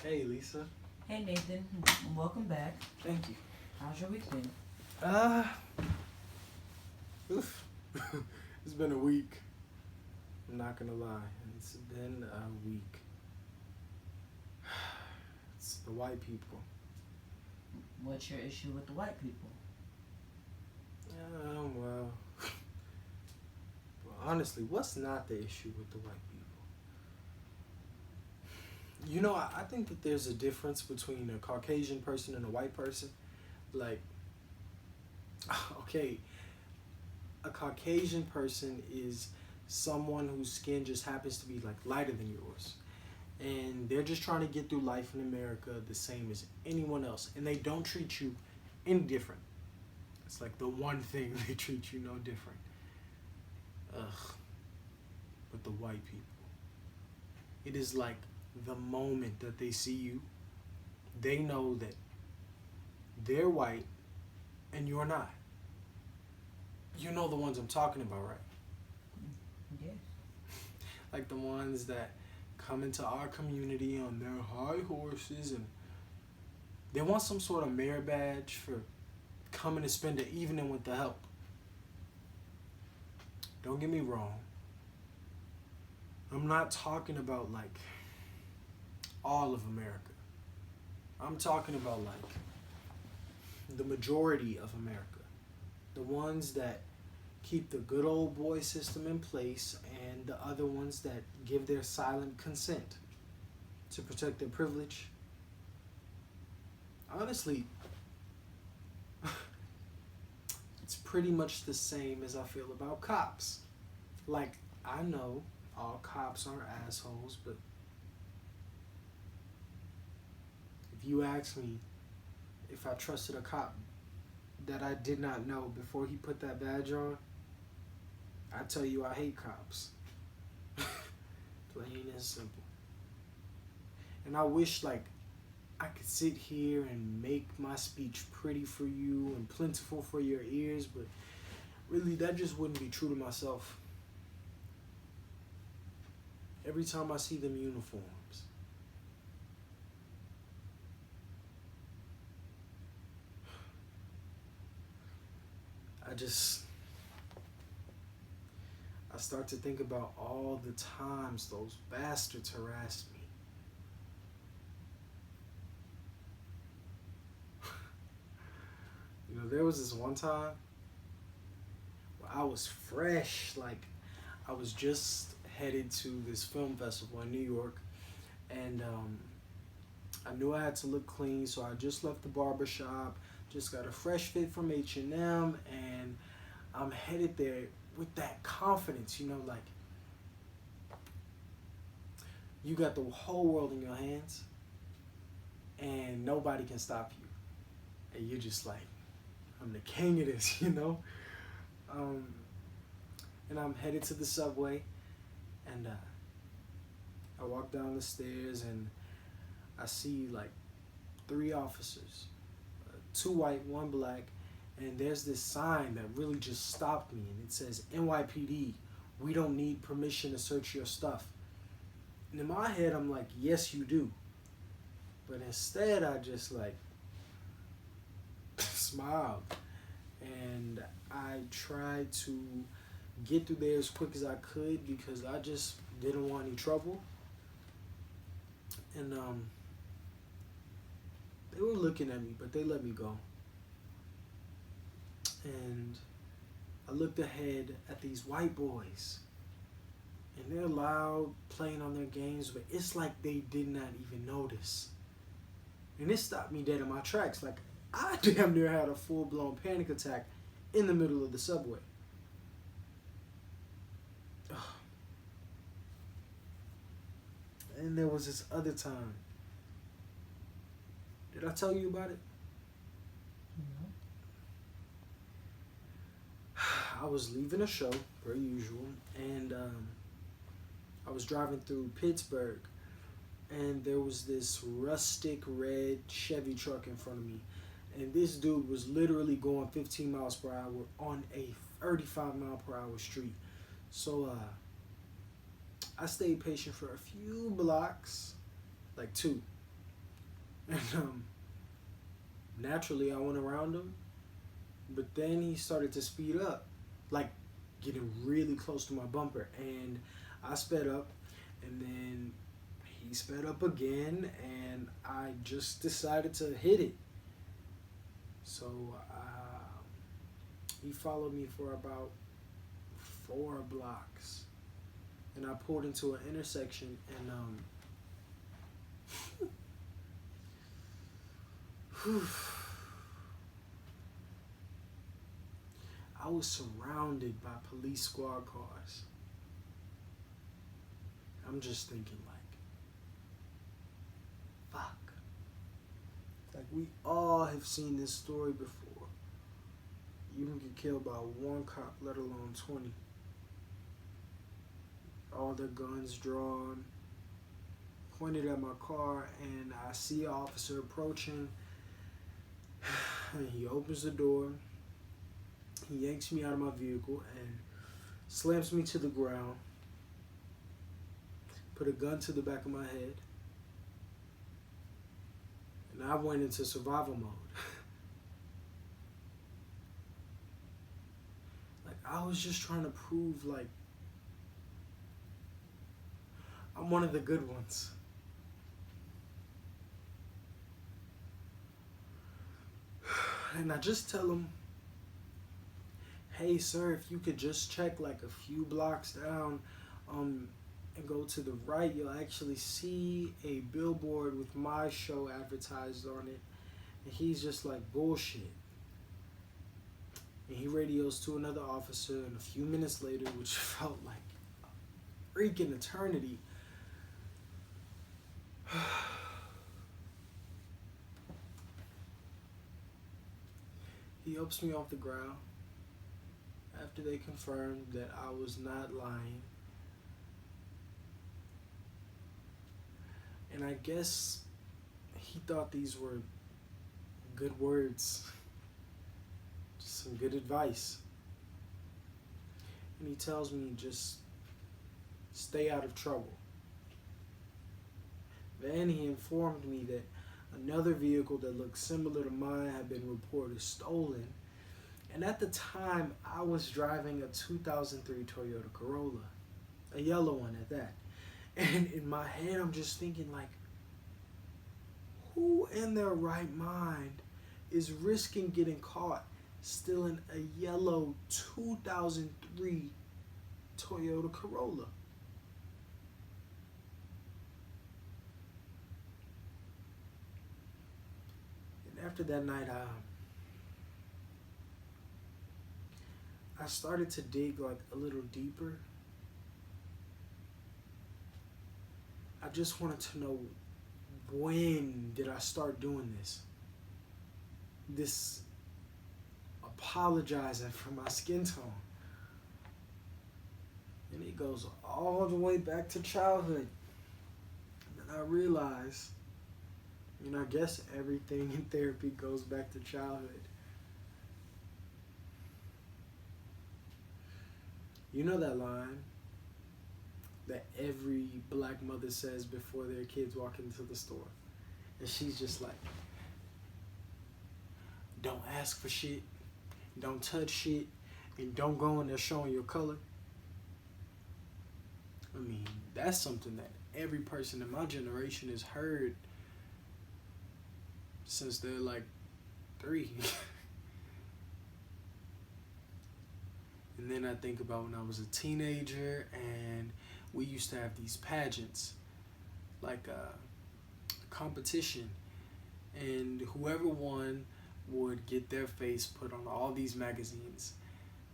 Hey, Lisa. Hey Nathan, welcome back. Thank you. How's your week been? Uh, oof. It's been a week. I'm not gonna lie. It's been a week. It's the white people. What's your issue with the white people? Well, honestly, what's not the issue with the white people? I think that there's a difference between a Caucasian person and a white person. Like, okay, a Caucasian person is someone whose skin just happens to be like lighter than yours. And they're just trying to get through life in America the same as anyone else. And they don't treat you any different. It's like the one thing they treat you no different. Ugh. But the white people. It is like the moment that they see you, they know that they're white and you're not. You know the ones I'm talking about, right? Yes. Like the ones that come into our community on their high horses and they want some sort of merit badge for coming to spend the evening with the help. Don't get me wrong. I'm not talking about like all of America. I'm talking about like the majority of America. The ones that keep the good old boy system in place and the other ones that give their silent consent to protect their privilege. Honestly, it's pretty much the same as I feel about cops. Like, I know all cops are assholes, but if you ask me if I trusted a cop that I did not know before he put that badge on, I tell you I hate cops. Plain and simple. And I wish like I could sit here and make my speech pretty for you and plentiful for your ears, but really that just wouldn't be true to myself. Every time I see them uniforms, I just I start to think about all the times those bastards harassed me. There was this one time where I was fresh, like I was just headed to this film festival in New York, and I knew I had to look clean, so I just left the barber shop, just got a fresh fit from H&M, and I'm headed there with that confidence, like you got the whole world in your hands, and nobody can stop you, and you're just like, I'm the king of this. Um, and I'm headed to the subway, and I walk down the stairs, and I see like three officers, two white, one black, and there's this sign that really just stopped me, and it says NYPD, we don't need permission to search your stuff. And in my head, I'm like, yes, you do. But instead, I just like smiled, and I tried to get through there as quick as I could because I just didn't want any trouble. And they were looking at me, but they let me go. And I looked ahead at these white boys, and they're loud, playing on their games, but it's like they did not even notice. And it stopped me dead in my tracks. Like, I damn near had a full-blown panic attack in the middle of the subway. And there was this other time. Did I tell you about it? No. I was leaving a show, per usual, and I was driving through Pittsburgh, and there was this rustic red Chevy truck in front of me, and this dude was literally going 15 miles per hour on a 35 mile per hour street. So I stayed patient for a few blocks, like two, And naturally, I went around him, but then he started to speed up, like getting really close to my bumper, and I sped up, and then he sped up again, and I just decided to hit it. So he followed me for about 4 blocks, and I pulled into an intersection, and I was surrounded by police squad cars. I'm just thinking like, fuck. Like, we all have seen this story before. You can get killed by one cop, let alone 20. All their guns drawn, pointed at my car, and I see an officer approaching. And he opens the door. He yanks me out of my vehicle and slams me to the ground. Put a gun to the back of my head. And I went into survival mode. Like, I was just trying to prove, like, I'm one of the good ones. And I just tell him, hey, sir, if you could just check like a few blocks down and go to the right, you'll actually see a billboard with my show advertised on it. And he's just like, bullshit. And he radios to another officer, and a few minutes later, which felt like a freaking eternity, he helps me off the ground after they confirmed that I was not lying. And I guess he thought these were good words, just some good advice. And he tells me, just stay out of trouble. Then he informed me that another vehicle that looked similar to mine had been reported stolen. And at the time, I was driving a 2003 Toyota Corolla, a yellow one at that. And in my head, I'm just thinking, like, who in their right mind is risking getting caught stealing a yellow 2003 Toyota Corolla? And after that night, I started to dig like a little deeper. I just wanted to know, when did I start doing this? This apologizing for my skin tone. And it goes all the way back to childhood. And then I realized, I guess everything in therapy goes back to childhood. You know that line that every black mother says before their kids walk into the store? And she's just like, don't ask for shit, don't touch shit, and don't go in there showing your color. I mean, that's something that every person in my generation has heard since they're like 3. And then I think about when I was a teenager and we used to have these pageants, like a competition, and whoever won would get their face put on all these magazines,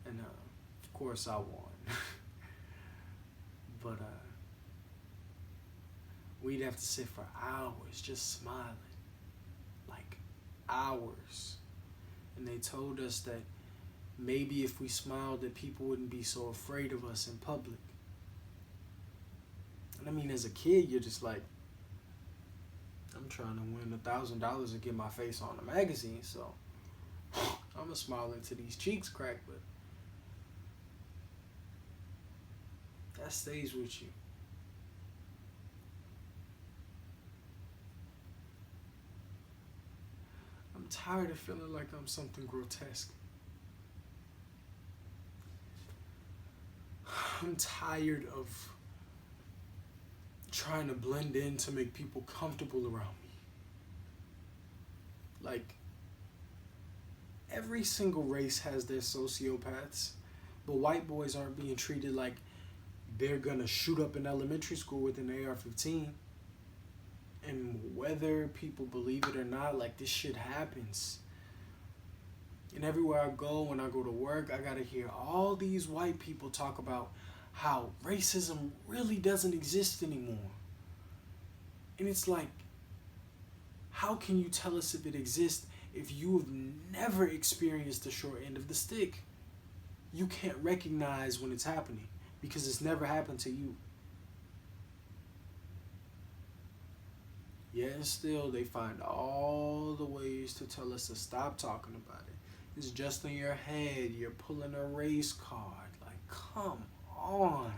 and of course I won. But we'd have to sit for hours just smiling, like hours. And they told us that maybe if we smiled that people wouldn't be so afraid of us in public. And I mean, as a kid, you're just like, I'm trying to win $1,000 to get my face on a magazine, so I'm gonna smile until these cheeks crack. But that stays with you. tired of feeling like I'm something grotesque. I'm tired of trying to blend in to make people comfortable around me. Like, every single race has their sociopaths, but white boys aren't being treated like they're gonna shoot up in elementary school with an AR-15. And whether people believe it or not, like, this shit happens. And everywhere I go, when I go to work, I gotta hear all these white people talk about how racism really doesn't exist anymore. And it's like, how can you tell us if it exists if you've never experienced the short end of the stick? You can't recognize when it's happening because it's never happened to you. Yet and still, they find all the ways to tell us to stop talking about it. It's just in your head. You're pulling a race card. Like, come on.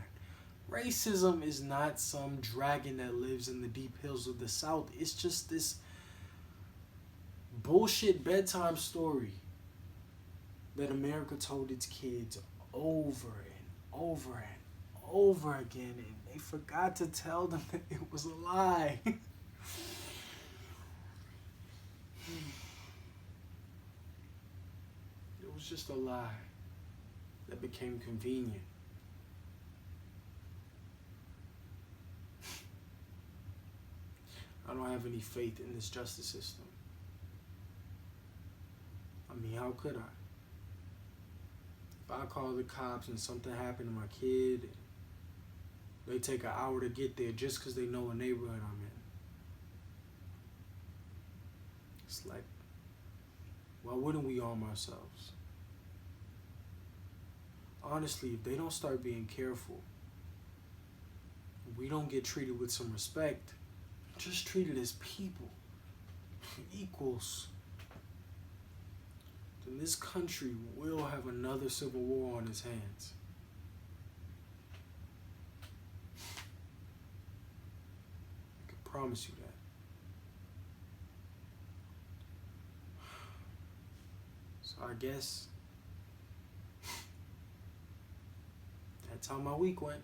Racism is not some dragon that lives in the deep hills of the South. It's just this bullshit bedtime story that America told its kids over and over and over again, and they forgot to tell them that it was a lie. It was just a lie that became convenient. I don't have any faith in this justice system. I mean, how could I? If I call the cops and something happened to my kid, they take an hour to get there just because they know a neighborhood I'm in. It's like, why wouldn't we arm ourselves? Honestly, if they don't start being careful, if we don't get treated with some respect, just treated as people, equals, then this country will have another civil war on its hands. I can promise you that. So I guess that's how my week went.